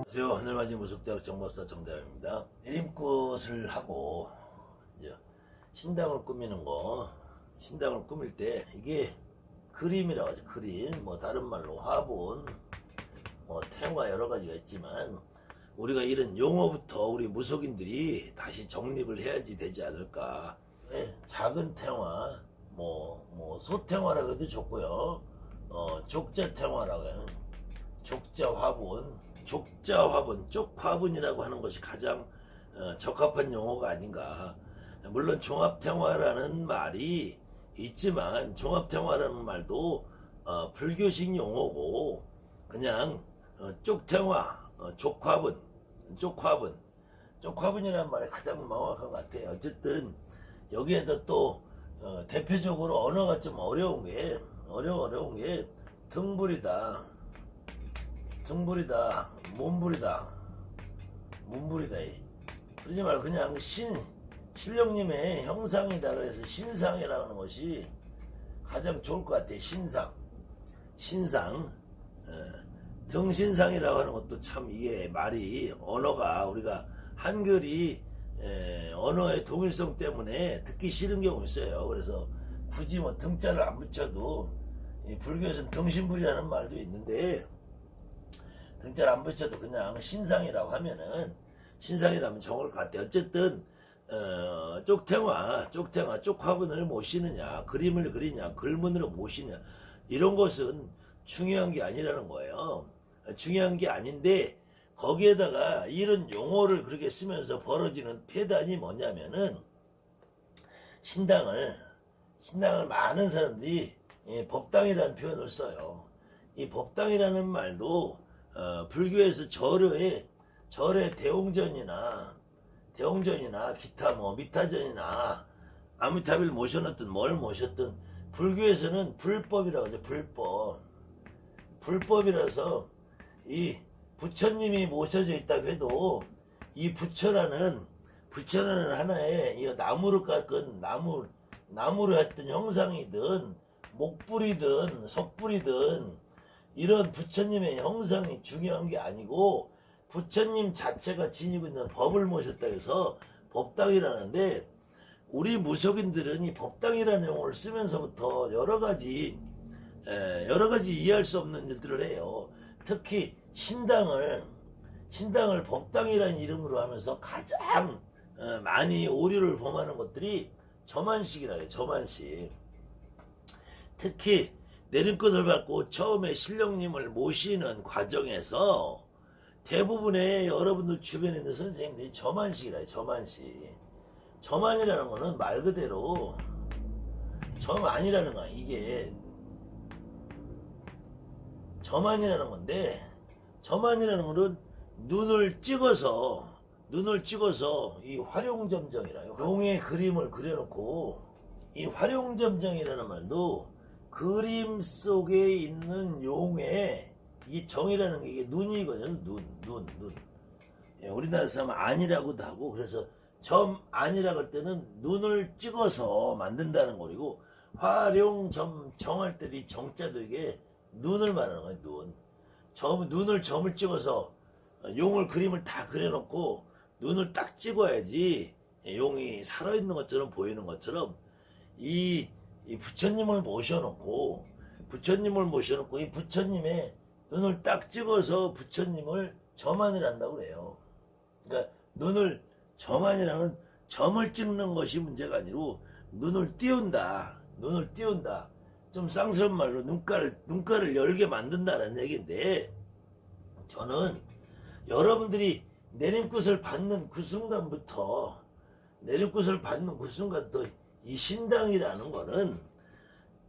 안녕하세요. 하늘맞이 무속대학 정법사 정대현입니다. 내림꽃을 하고 이제 신당을 꾸미는 거, 신당을 꾸밀 때 이게 그림이라고 하죠. 그림, 뭐 다른 말로 화분, 뭐 태화 여러 가지가 있지만 우리가 이런 용어부터 우리 무속인들이 다시 정립을 해야지 되지 않을까. 작은 태화, 뭐 소태화라고 해도 좋고요. 족자태화라고 해요. 족자화분, 족자화분, 쪽화분이라고 하는 것이 가장 적합한 용어가 아닌가. 물론 종합태화라는 말이 있지만 종합태화라는 말도 불교식 용어고 그냥 쪽태화, 쪽화분이라는 말이 가장 명확한 것 같아요. 어쨌든 여기에도 또 대표적으로 언어가 좀 어려운 게 등불이다, 몸불이다. 그러지 말고 그냥 신령님의 형상이다. 그래서 신상이라고 하는 것이 가장 좋을 것 같아요. 신상. 등신상이라고 하는 것도 참 이게 말이 언어가 우리가 한글이 언어의 동일성 때문에 듣기 싫은 경우 있어요. 그래서 굳이 뭐 등자를 안 붙여도 불교에서는 등신불이라는 말도 있는데 등자를 안 붙여도 그냥 신상이라고 하면은 신상이라면 좋을 것 같아요. 어쨌든 쪽화분을 모시느냐, 그림을 그리냐, 글문으로 모시냐 이런 것은 중요한 게 아니라는 거예요. 중요한 게 아닌데 거기에다가 이런 용어를 그렇게 쓰면서 벌어지는 폐단이 뭐냐면은 신당을 많은 사람들이 법당이라는 표현을 써요. 이 법당이라는 말도 불교에서 절의 대웅전이나 기타 뭐 미타전이나 아미타비를 모셔놨든 뭘 모셨든 불교에서는 불법이라고 하죠. 불법이라서 이 부처님이 모셔져 있다고 해도 이 부처라는 하나의 이 나무로 깎은 나무로 했던 형상이든 목불이든 석불이든 이런 부처님의 형상이 중요한 게 아니고 부처님 자체가 지니고 있는 법을 모셨다 해서 법당이라는데 우리 무속인들은 이 법당이라는 용어를 쓰면서부터 여러 가지 이해할 수 없는 일들을 해요. 특히 신당을 법당이라는 이름으로 하면서 가장 많이 오류를 범하는 것들이 저만식이라고 해요. 저만식. 특히 내림꽃을 받고 처음에 신령님을 모시는 과정에서 대부분의 여러분들 주변에 있는 선생님들이 저만식이라 해요. 저만이라는 거는 말 그대로 저만이라는 거야. 이게 저만이라는 건데 저만이라는 거는 눈을 찍어서 이 활용점정이라요. 용의 그림을 그려놓고 이 활용점정이라는 말도 그림 속에 있는 용의 이 정이라는 게 이게 눈이거든요. 눈. 우리나라 사람은 안이라고도 하고 그래서 점 안이라고 할 때는 눈을 찍어서 만든다는 거리고 활용점 정할 때도 이 정자도 이게 눈을 말하는 거예요. 눈을 점을 찍어서 용을 그림을 다 그려놓고 눈을 딱 찍어야지 용이 살아있는 것처럼 보이는 것처럼 이 부처님을 모셔놓고 이 부처님의 눈을 딱 찍어서 부처님을 점안을 한다고 그래요. 그러니까 눈을 점안이라는 점을 찍는 것이 문제가 아니고 눈을 띄운다. 좀 쌍스러운 말로 눈가를 열게 만든다는 얘기인데 저는 여러분들이 내림꽃을 받는 그 순간부터 이 신당이라는 거는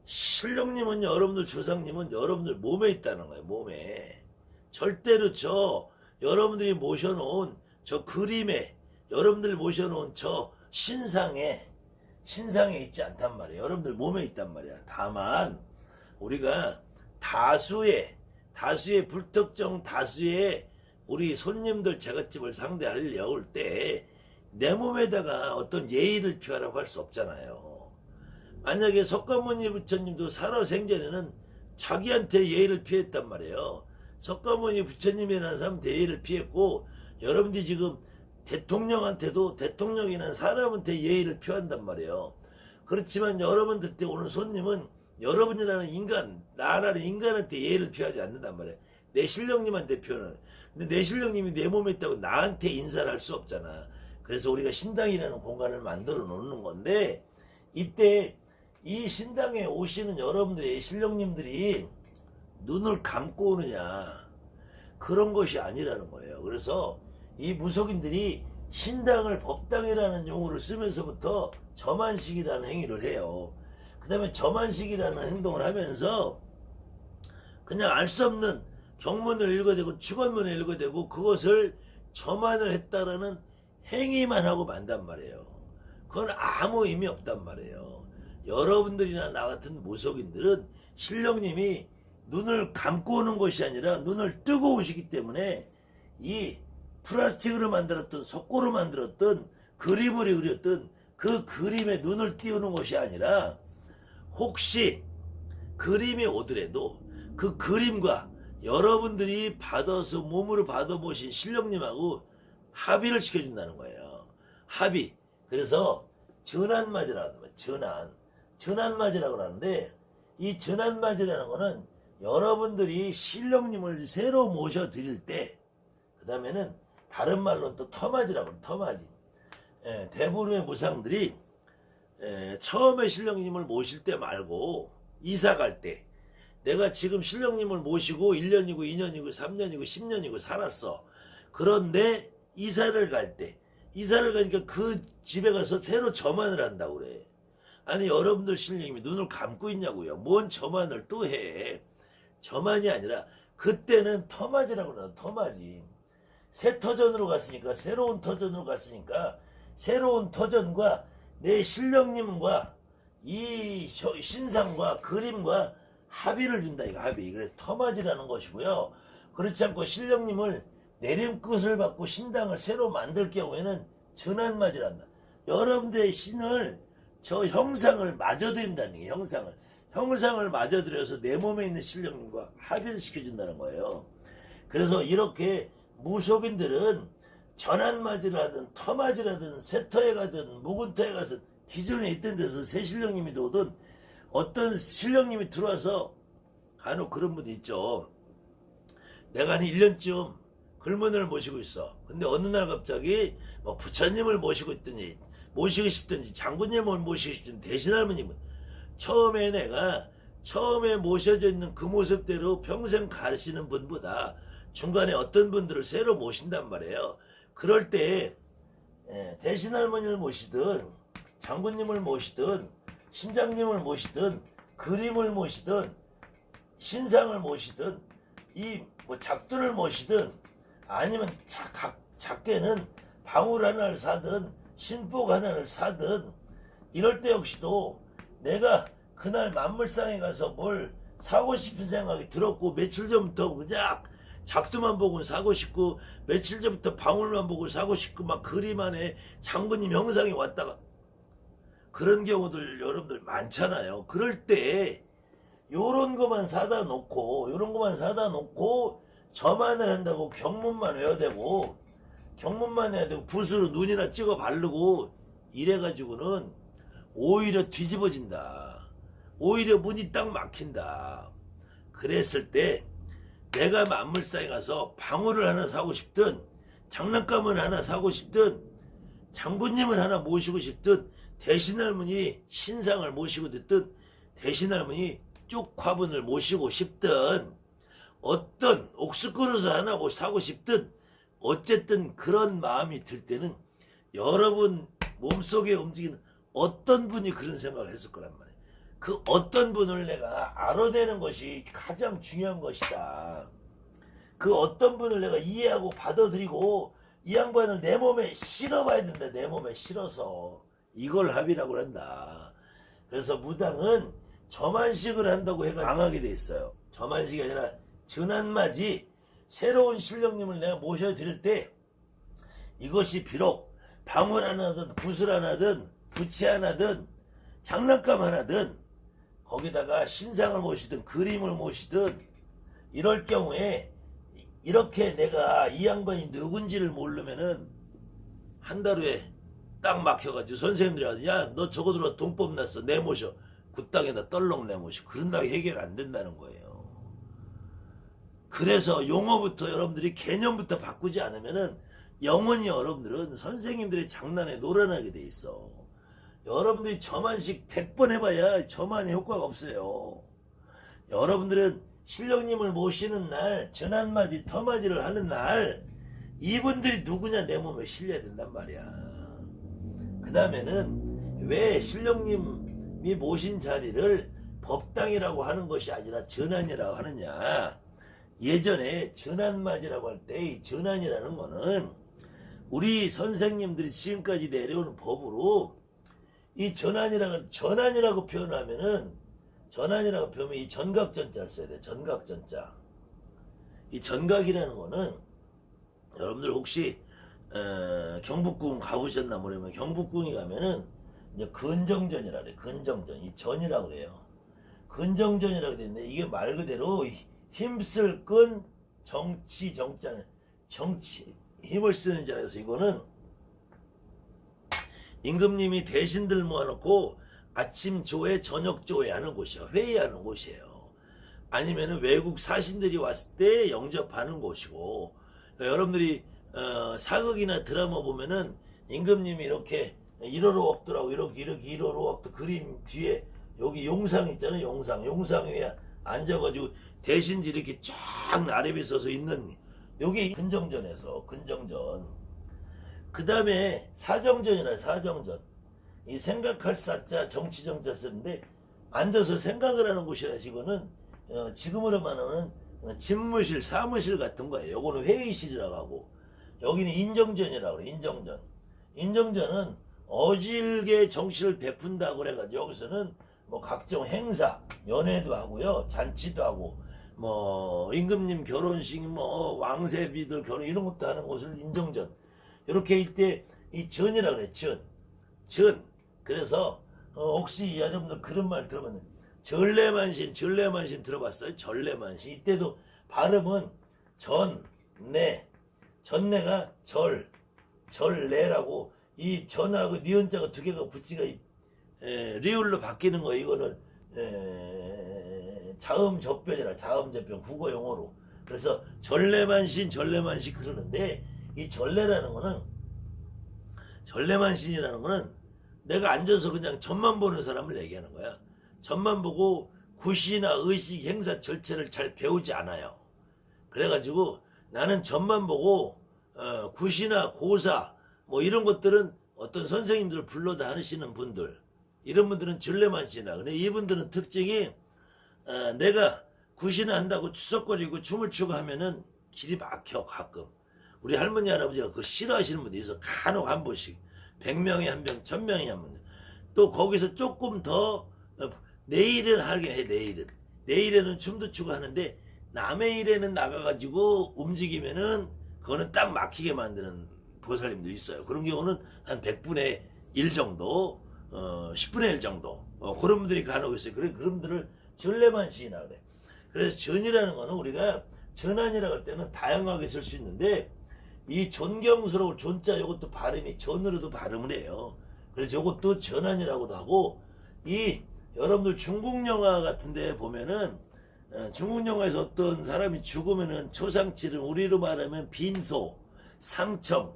신령님은 여러분들 조상님은 여러분들 몸에 있다는 거예요. 몸에 절대로 여러분들이 모셔놓은 저 그림에 여러분들 모셔놓은 저 신상에 있지 않단 말이에요. 여러분들 몸에 있단 말이야. 다만 우리가 다수의 불특정 다수의 우리 손님들 제갓집을 상대하려고 할 때 내 몸에다가 어떤 예의를 표하라고 할 수 없잖아요. 만약에 석가모니 부처님도 살아생전에는 자기한테 예의를 피했단 말이에요. 석가모니 부처님이라는 사람 대의를 피했고, 여러분들이 지금 대통령한테도 대통령이라는 사람한테 예의를 표한단 말이에요. 그렇지만 여러분들 때 오는 손님은 여러분이라는 인간, 나라는 인간한테 예의를 표하지 않는단 말이에요. 내 신령님한테 표현하는. 근데 내 신령님이 내 몸에 있다고 나한테 인사를 할 수 없잖아. 그래서 우리가 신당이라는 공간을 만들어 놓는 건데, 이때 이 신당에 오시는 여러분들의 신령님들이 눈을 감고 오느냐, 그런 것이 아니라는 거예요. 그래서 이 무속인들이 신당을 법당이라는 용어를 쓰면서부터 점안식이라는 행위를 해요. 그 다음에 점안식이라는 행동을 하면서 그냥 알 수 없는 경문을 읽어대고 축원문을 읽어대고 그것을 점안을 했다라는 행위만 하고 만단 말이에요. 그건 아무 의미 없단 말이에요. 여러분들이나 나 같은 무속인들은 신령님이 눈을 감고 오는 것이 아니라 눈을 뜨고 오시기 때문에 이 플라스틱으로 만들었던, 석고로 만들었던, 그림을 그렸던 그 그림에 눈을 띄우는 것이 아니라, 혹시 그림이 오더라도 그 그림과 여러분들이 받아서 몸으로 받아보신 신령님하고 합의를 시켜준다는 거예요. 합의. 그래서 전환맞이라고 하는 전환맞이라고 하는데, 이 전환맞이라는 거는 여러분들이 신령님을 새로 모셔드릴 때, 그 다음에는 다른 말로는 또 터맞이라고 해요. 터맞이. 대부분의 무상들이 처음에 신령님을 모실 때 말고 이사 갈 때, 내가 지금 신령님을 모시고 1년이고 2년이고 3년이고 10년이고 살았어. 그런데 이사를 가니까 그 집에 가서 새로 점안을 한다고 그래. 아니, 여러분들 신령님이 눈을 감고 있냐고요. 뭔 점안을 또 해. 점안이 아니라 그때는 터맞이라고 그래요. 터맞이. 새 터전으로 갔으니까, 새로운 터전으로 갔으니까 새로운 터전과 내 신령님과 이 신상과 그림과 합의를 준다. 이거 합의. 그래서 터맞이라는 것이고요. 그렇지 않고 신령님을 내림끝을 받고 신당을 새로 만들 경우에는 전환맞이란다. 여러분들의 신을, 저 형상을 맞아드린다는 얘기예요. 형상을 맞아들여서 내 몸에 있는 신령님과 합의를 시켜준다는 거예요. 그래서 이렇게 무속인들은 전환맞이를 하든 터맞이라든 새터에 가든 묵은터에 가든 기존에 있던 데서 새 신령님이 오든 어떤 신령님이 들어와서, 간혹 그런 분이 있죠. 내가 한 1년쯤 글문을 모시고 있어. 근데 어느 날 갑자기 뭐 부처님을 모시고 싶든지 장군님을 모시고 싶든지 대신할머님을, 처음에 모셔져 있는 그 모습대로 평생 가시는 분보다 중간에 어떤 분들을 새로 모신단 말이에요. 그럴 때 대신할머니를 모시든 장군님을 모시든 신장님을 모시든 그림을 모시든 신상을 모시든 이 뭐 작두를 모시든, 아니면 작게는 방울 하나를 사든 신복 하나를 사든, 이럴 때 역시도 내가 그날 만물상에 가서 뭘 사고 싶은 생각이 들었고, 며칠 전부터 그냥 작두만 보고 사고 싶고, 며칠 전부터 방울만 보고 사고 싶고, 막 그림 안에 장군님 형상이 왔다가, 그런 경우들 여러분들 많잖아요. 그럴 때 요런 것만 사다 놓고 점안을 한다고 경문만 해야 되고 붓으로 눈이나 찍어 바르고 이래가지고는 오히려 뒤집어진다. 오히려 문이 딱 막힌다. 그랬을 때 내가 만물상에 가서 방울을 하나 사고 싶든 장난감을 하나 사고 싶든 장군님을 하나 모시고 싶든 대신할머니 신상을 모시고 듣든 대신할머니 쭉 화분을 모시고 싶든 어떤 옥수그릇을 하나 사고 싶든, 어쨌든 그런 마음이 들 때는 여러분 몸속에 움직이는 어떤 분이 그런 생각을 했을 거란 말이에요. 그 어떤 분을 내가 알아내는 것이 가장 중요한 것이다. 그 어떤 분을 내가 이해하고 받아들이고 이 양반을 내 몸에 실어봐야 된다. 내 몸에 실어서. 이걸 합의라고 한다. 그래서 무당은 점안식을 한다고 해가 강하게 돼 있어요. 점안식이 아니라 전환맞이, 새로운 신령님을 내가 모셔드릴 때 이것이 비록 방울 하나든 붓을 하나든 부채 하나든 장난감 하나든 거기다가 신상을 모시든 그림을 모시든 이럴 경우에 이렇게 내가 이 양반이 누군지를 모르면은 한 달 후에 딱 막혀가지고 선생님들이 야 너 저거 들어 돈법 났어 내모셔 굿땅에다 떨렁 내모셔 그런다고 해결 안 된다는 거예요. 그래서 용어부터 여러분들이 개념부터 바꾸지 않으면은 영원히 여러분들은 선생님들의 장난에 놀아나게 돼 있어. 여러분들이 저만식 100번 해봐야 저만의 효과가 없어요. 여러분들은 신령님을 모시는 날 전한마디 터마디를 하는 날 이분들이 누구냐 내 몸에 실려야 된단 말이야. 그 다음에는 왜 신령님이 모신 자리를 법당이라고 하는 것이 아니라 전한이라고 하느냐. 예전에 전한맞이라고 할 때 이 전한이라는 거는 우리 선생님들이 지금까지 내려오는 법으로 이 전한이라고 표현하면은 전한이라고 표현하면 이 전각전자를 써야 돼. 전각전자. 이 전각이라는 거는 여러분들 혹시 경복궁 가보셨나 모르면 경복궁에 가면은 이제 근정전이라 그래. 근정전. 이 전이라고 그래요. 근정전이라고 돼 있는데 이게 말 그대로 힘쓸 끈 정치 정자는 정치 힘을 쓰는 자라서 이거는 임금님이 대신들 모아놓고 아침 조회 저녁 조회 하는 곳이요. 회의하는 곳이에요. 아니면은 외국 사신들이 왔을 때 영접하는 곳이고 그러니까 여러분들이 사극이나 드라마 보면은 임금님이 이렇게 1호로 없더라고 이렇게 1호로 없더 그림 뒤에 여기 용상 있잖아요. 용상 위에 앉아가지고 대신지 이렇게 쫙 나래비 서서 있는 여기 근정전에서 근정전 그 다음에 사정전이라 사정전 이 생각할 사자 정치정자 쓰는데 앉아서 생각을 하는 곳이라서 이거는 지금으로 말하는 집무실 사무실 같은 거예요. 요거는 회의실이라고 하고 여기는 인정전이라고 그래. 인정전은 어질게 정치를 베푼다고 그래가지고 여기서는 뭐 각종 행사 연회도 하고요 잔치도 하고 뭐 임금님 결혼식 뭐 왕세비들 결혼 이런 것도 하는 곳을 인정전 이렇게 이때 이 전이라 그래. 전 그래서 혹시 여러분들 그런 말 들어봤나요? 전래만신 들어봤어요? 전래만신 이때도 발음은 전내가 절내라고 이 전하고 니은자가 두 개가 붙이가 리을로 바뀌는 거 이거는 자음접변이라 자음접변 국어 용어로 그래서 전래만신 그러는데 이 전래만신이라는 거는 내가 앉아서 그냥 전만 보는 사람을 얘기하는 거야. 전만 보고 굿이나 의식 행사 절차를 잘 배우지 않아요. 그래가지고 나는 전만 보고 굿이나 고사 뭐 이런 것들은 어떤 선생님들 불러다 하시는 분들 이런 분들은 전래만신이라. 근데 이분들은 특징이 내가 굿이나 한다고 추석거리고 춤을 추고 하면은 길이 막혀 가끔. 우리 할머니 할아버지가 그걸 싫어하시는 분들이 있어. 간혹 한 번씩 100명에 한 명, 1000명에 한 번. 또 거기서 조금 더 내일은 하게 해. 내일에는 춤도 추고 하는데 남의 일에는 나가가지고 움직이면은 그거는 딱 막히게 만드는 보살님도 있어요. 그런 경우는 한 100분의 1 정도 10분의 1 정도 그런 분들이 간혹 있어요. 그런 분들을 전래만신이라 그래. 그래서 전이라는 거는 우리가 전한이라고 할 때는 다양하게 쓸 수 있는데 이 존경스러울 존자 이것도 발음이 전으로도 발음을 해요. 그래서 이것도 전한이라고도 하고 이 여러분들 중국 영화 같은 데 보면은 중국 영화에서 어떤 사람이 죽으면은 초상칠은 우리로 말하면 빈소, 상청,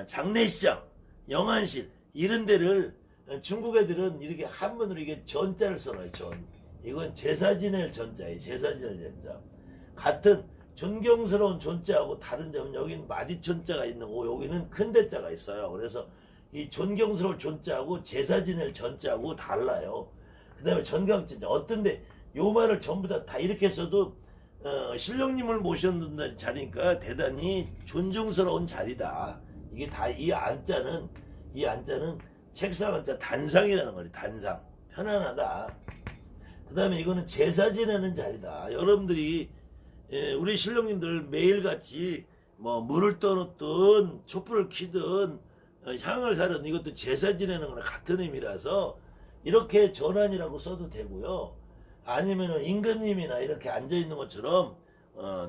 장례식장, 영안실 이런 데를 중국 애들은 이렇게 한문으로 이게 전자를 써놔요. 전. 이건 제사 지낼 전자예요. 제사 지낼 전자. 같은 존경스러운 존자하고 다른 점은 여기는 마디촌자가 있는 거고 여기는 큰 대자가 있어요. 그래서 이 존경스러운 존자하고 제사 지낼 전자하고 달라요. 그 다음에 전강전자. 어떤데 요 말을 전부 다 이렇게 써도 신령님을 모셨는 자리니까 대단히 존중스러운 자리다. 이게 다 이 안자는 책상 한자 단상이라는 거예요. 단상. 편안하다. 그 다음에 이거는 제사 지내는 자리다. 여러분들이 우리 신령님들 매일같이 뭐 물을 떠놓든 촛불을 켜든 향을 사든 이것도 제사 지내는 거랑 같은 의미라서 이렇게 전환이라고 써도 되고요. 아니면은 임금님이나 이렇게 앉아있는 것처럼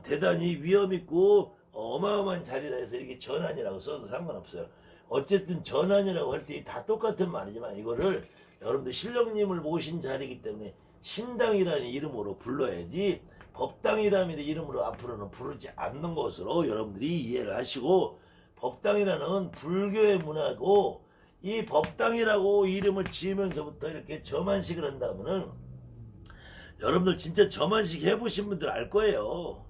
대단히 위험 있고 어마어마한 자리다 해서 이렇게 전환이라고 써도 상관없어요. 어쨌든 전환이라고 할 때 다 똑같은 말이지만 이거를 여러분들 신령님을 모신 자리이기 때문에 신당이라는 이름으로 불러야지 법당이라는 이름으로 앞으로는 부르지 않는 것으로 여러분들이 이해를 하시고, 법당이라는 불교의 문화고 이 법당이라고 이름을 지으면서부터 이렇게 점안식을 한다면은 여러분들 진짜 점안식 해보신 분들 알 거예요.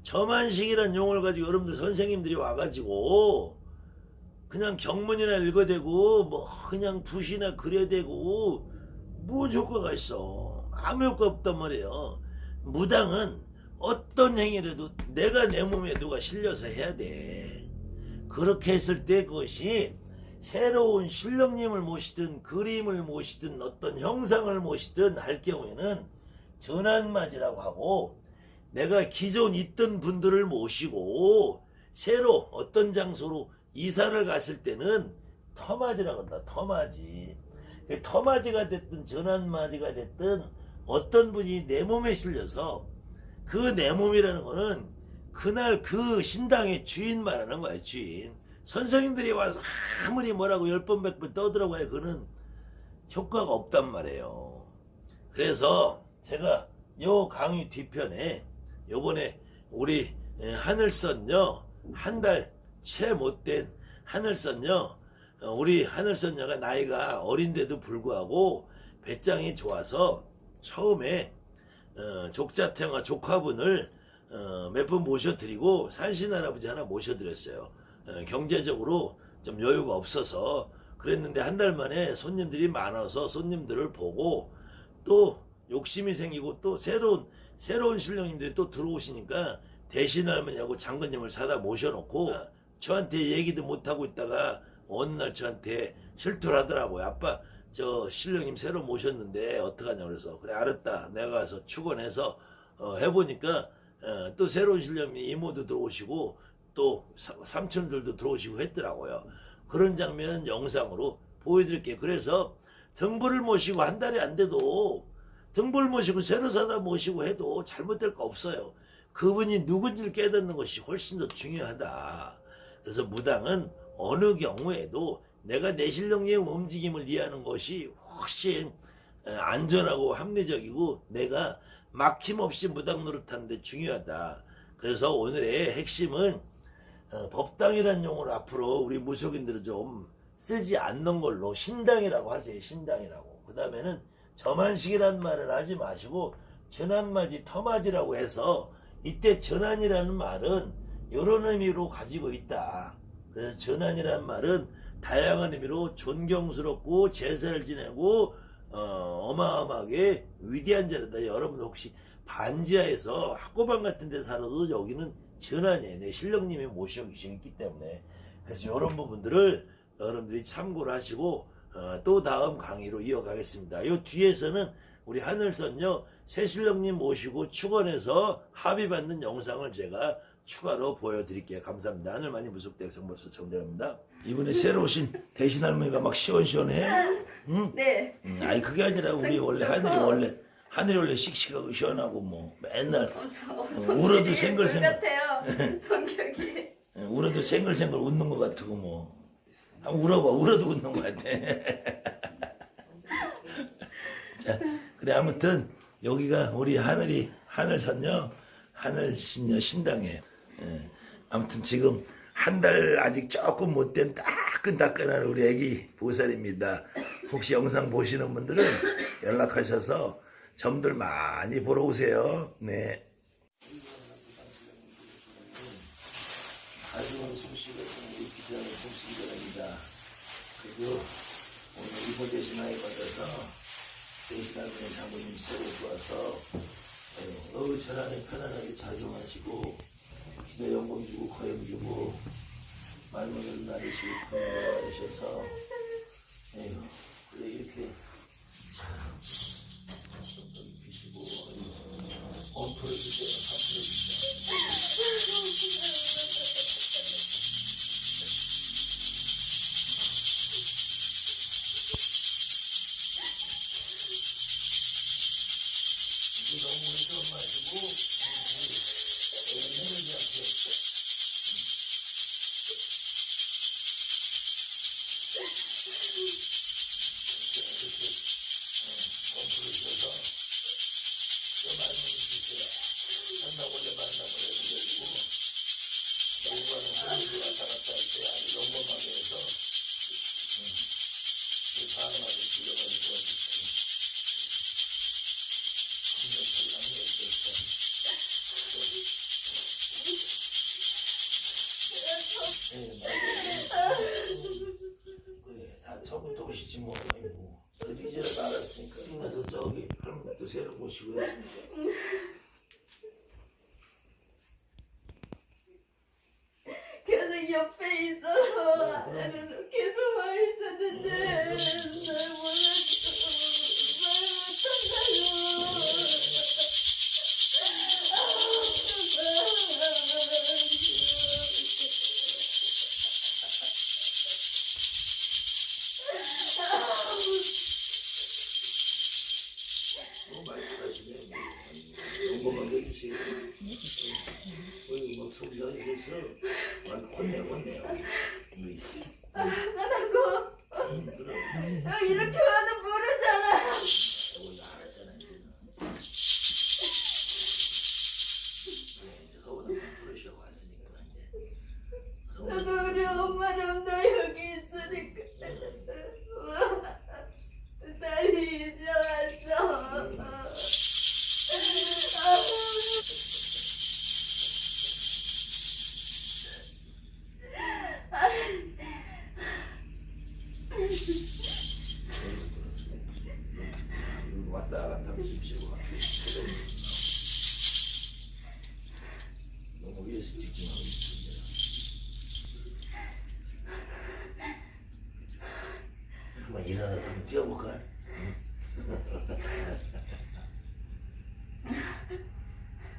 점안식이란 용어를 가지고 여러분들 선생님들이 와가지고 그냥 경문이나 읽어대고 뭐 그냥 붓이나 그려대고 뭔 효과가 있어? 아무 효과 없단 말이에요. 무당은 어떤 행위라도 내가 내 몸에 누가 실려서 해야 돼. 그렇게 했을 때 그것이 새로운 신령님을 모시든 그림을 모시든 어떤 형상을 모시든 할 경우에는 전환맞이라고 하고, 내가 기존 있던 분들을 모시고 새로 어떤 장소로 이사를 갔을 때는 터맞이라고 한다. 터맞이. 터맞이가 됐든 전환맞이가 됐든 어떤 분이 내 몸에 실려서, 그 내 몸이라는 거는 그날 그 신당의 주인 말하는 거야. 주인. 선생님들이 와서 아무리 뭐라고 10번 100번 떠들어봐야 그는 효과가 없단 말이에요. 그래서 제가 요 강의 뒤편에 요번에 우리 하늘선녀 한 달 채 못된 하늘선녀, 우리 하늘선녀가 나이가 어린데도 불구하고 배짱이 좋아서 처음에 족자태영아 조카분을 몇 번 모셔드리고 산신할아버지 하나 모셔드렸어요. 경제적으로 좀 여유가 없어서 그랬는데 한 달 만에 손님들이 많아서 손님들을 보고 또 욕심이 생기고 또 새로운 신령님들이 또 들어오시니까 대신 할머니하고 장군님을 사다 모셔놓고 저한테 얘기도 못하고 있다가 어느 날 저한테 실토를 하더라고요. 아빠 저 신령님 새로 모셨는데 어떡하냐. 그래서 그래 알았다. 내가 가서 축원해서 해보니까 또 새로운 신령님 이모도 들어오시고 또 삼촌들도 들어오시고 했더라고요. 그런 장면 영상으로 보여드릴게요. 그래서 등불을 모시고 한 달이 안 돼도 등불 모시고 새로 사다 모시고 해도 잘못될 거 없어요. 그분이 누군지를 깨닫는 것이 훨씬 더 중요하다. 그래서 무당은 어느 경우에도 내가 내 신령님의 움직임을 이해하는 것이 훨씬 안전하고 합리적이고 내가 막힘없이 무당 노릇하는 데 중요하다. 그래서 오늘의 핵심은 법당이라는 용어를 앞으로 우리 무속인들은 좀 쓰지 않는 걸로 신당이라고 하세요. 신당이라고. 그 다음에는 점안식이라는 말을 하지 마시고 전환맞이, 터맞이라고 해서 이때 전환이라는 말은 이런 의미로 가지고 있다. 그래서 전환이라는 말은 다양한 의미로 존경스럽고 제사를 지내고 어마어마하게 위대한 자리다. 여러분 혹시 반지하에서 학고방 같은 데 살아도 여기는 전환이에요. 내 신령님이 모시고 계시기 때문에. 그래서 이런 부분들을 여러분들이 참고를 하시고 또 다음 강의로 이어가겠습니다. 이 뒤에서는 우리 하늘선녀 새신령님 모시고 축원해서 합의받는 영상을 제가 추가로 보여드릴게요. 감사합니다. 하늘만이 무속대학 성벌서 정대입니다. 이번에 새로 오신 대신 할머니가 막 시원시원해? 응? 네. 아니 그게 아니라 우리 원래 하늘이 원래 씩씩하고 시원하고 뭐 맨날 울어도 생글생글 같아요. 성격이. 울어도 생글생글 웃는 것 같고 뭐 한번 울어봐. 울어도 웃는 것 같아. 자, 그래 아무튼 여기가 우리 하늘선녀 하늘신녀 신당이에요. 아무튼 지금 한 달 아직 조금 못된 따끈따끈한 우리 애기 보살입니다. 혹시 영상 보시는 분들은 연락하셔서 점들 많이 보러 오세요. 네. 가져온 소식을 우리 기자의 소식이 바랍니다. 그리고 오늘 이번 대신하에 받아서 대신하는 장모님 새로 들어와서 전환에 편안하게 작용하시고 기자 연금 주고 거염 주고 말문을 나르시고 분을 나르셔서 그래 이렇게 참 비시고 엄프를 주세요. 사프를 주세요. 너무 오래 좀 마시고 그래, 다 처음부터 오시지 뭐. 아이고. 이제는 알았으니까 이면서 저기 할머니도 새로 모시고 했으니까. 계속 옆에 있어서 나는 계속 와 있었는데 날 몰랐어. 말 말씀하시네. 궁금한 거 있어요. 막 속상했어. 막 혼내요. 못하고 그럼. 이렇게 와도 모르잖아. 그거 다 알았잖아 이제는. 이제 서울 한번 부르시고 왔으니까 이제. 나도 우리 엄마랑 나 여기 있으니까 딸이 이제 왔어. 왔다 갔다 하면서 입시고 가. 너무 위에서 직진하고 있습니다. 한번 일어나서 한번 뛰어볼까?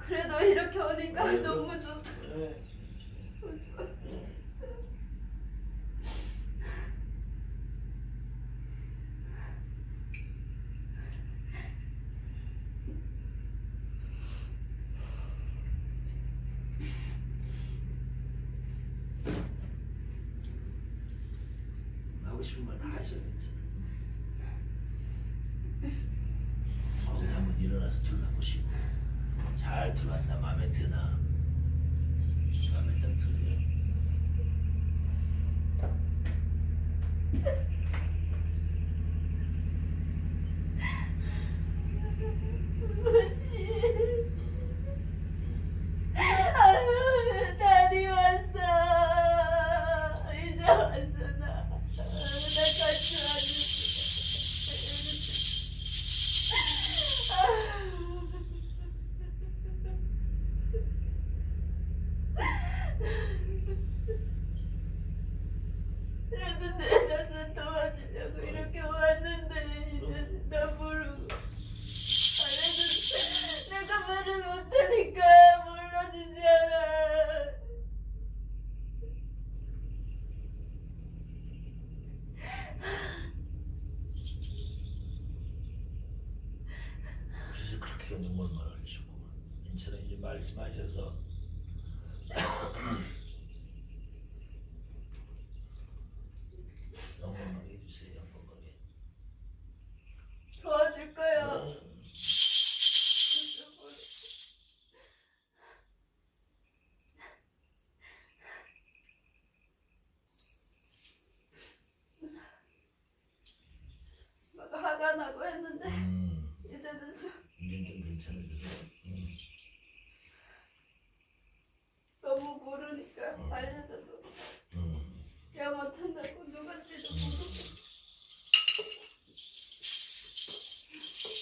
그래도 이렇게 오니까 너무 좋다. 하고 싶은 말 다 하셔야 되지. 어제 한번 일어나서 둘러보시고 잘 들어왔나 마음에 드나 마음에 딱 들어요. 뭐지? 아유, daddy 왔어. 이제 왔어 나. 나 같이 왔는데. 그래도 내 자신 도와주려고 이렇게 왔는데 이제 나 모르고 안해도 내가 말을 못하니까 몰라주지 않아. 그래서 그렇게 눈물만 흘리시고 인천에 이제 말씀하셔서 영원하게 해주세요. 영원하게. 도와줄 거예요. 막 화가 나고 했는데 이제는 좀 이제 좀 괜찮아져서. 너무 모르니까 알려줘도 야 못한다고 누군지도 모르고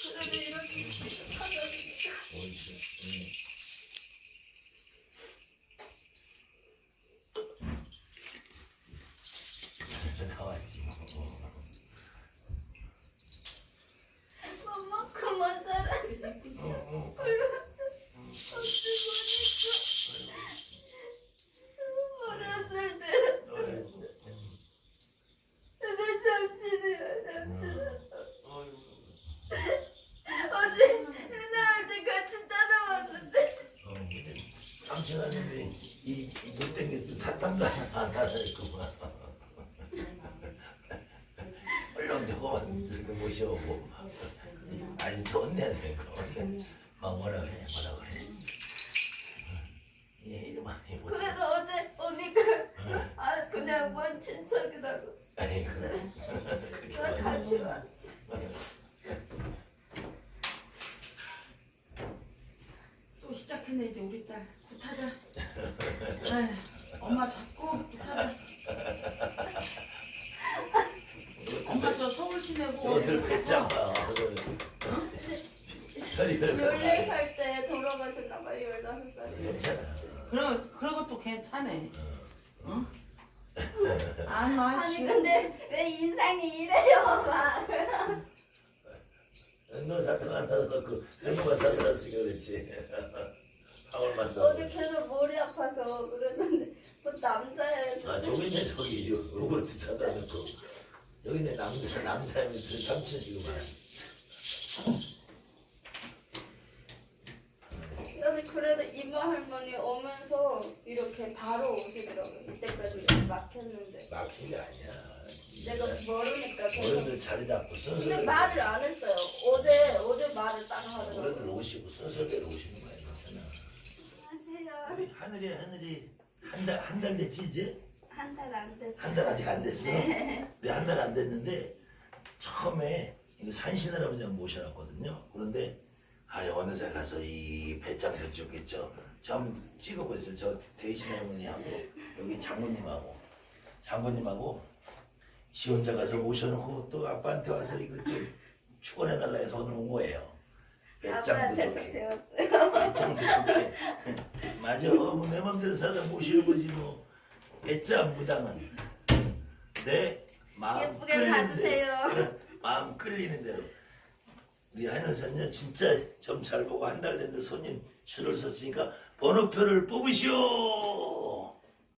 그래도 이렇게 하다 나왔지. 엄마 그만 살았어. 어렸을 때 내 삼촌이야 삼촌. 어제 인사할 때 같이 따라왔는데 삼촌하는데 이 못된 게또 사탕도 안 하랬구만. 얼른 저거만 들고 모셔오고 아니 좋네 내가 막 뭐라 그래 얘 이름 아니 못. 그래도 어제 언니가 아 그냥 먼 친척이라고 아니 나 같이 와. 또 시작했네 이제 우리 딸 굿하자. 아휴, 엄마 잡고 굿하자. 그런 것도 괜찮네. 응? 안 아니 마시. 근데 왜 인상이 이래요 막. 너 사탕 안 사서 그 해무가 사들었으니까 그렇지. 방울만 사. 어제 계속 머리 아파서 그랬는데 뭐 남자예요. 아 저기 있네 저기 요구르트 사다 놓고 여기 있네 남자면서 삼촌 지금 아니 그래도 이모 할머니 오면서 이렇게 바로 오시더라고요. 이때까지 이렇게 막혔는데 막힌 게 아니야. 내가 모르니까 계속. 어른들 자리 잡고 근데 순서대로 말을 안 했어요. 어제 말을 딱 어른들 하더라고요. 오시고 순서대로 오시는 거야 괜찮아. 안녕하세요. 우리 하늘이 한 달 됐지 이제? 한 달 안 됐어요. 한 달 아직 안 됐어. 네. 우리 한 달 안 됐는데 처음에 이거 산신 할아버지 모셔놨거든요. 그런데 어느새 가서 이 배짱도 찍겠죠. 저 한번 찍어보세요. 저 대신 할머니하고 여기 장모님하고 지 혼자 가서 모셔놓고 또 아빠한테 와서 이거 좀 축원해달라 해서 오늘 온 거예요. 배짱도 아빠한테서 좋게. 배웠어요. 배짱도 좋게. 맞아. 뭐 내 맘대로 사다 모시는 거지 뭐. 배짱 무당은 내 마음 예쁘게 끌리는 봐주세요. 대로. 마음 끌리는 대로. 우리 한현선녀 진짜 점 잘 보고 한 달 됐는데 손님 줄을 섰으니까 번호표를 뽑으시오.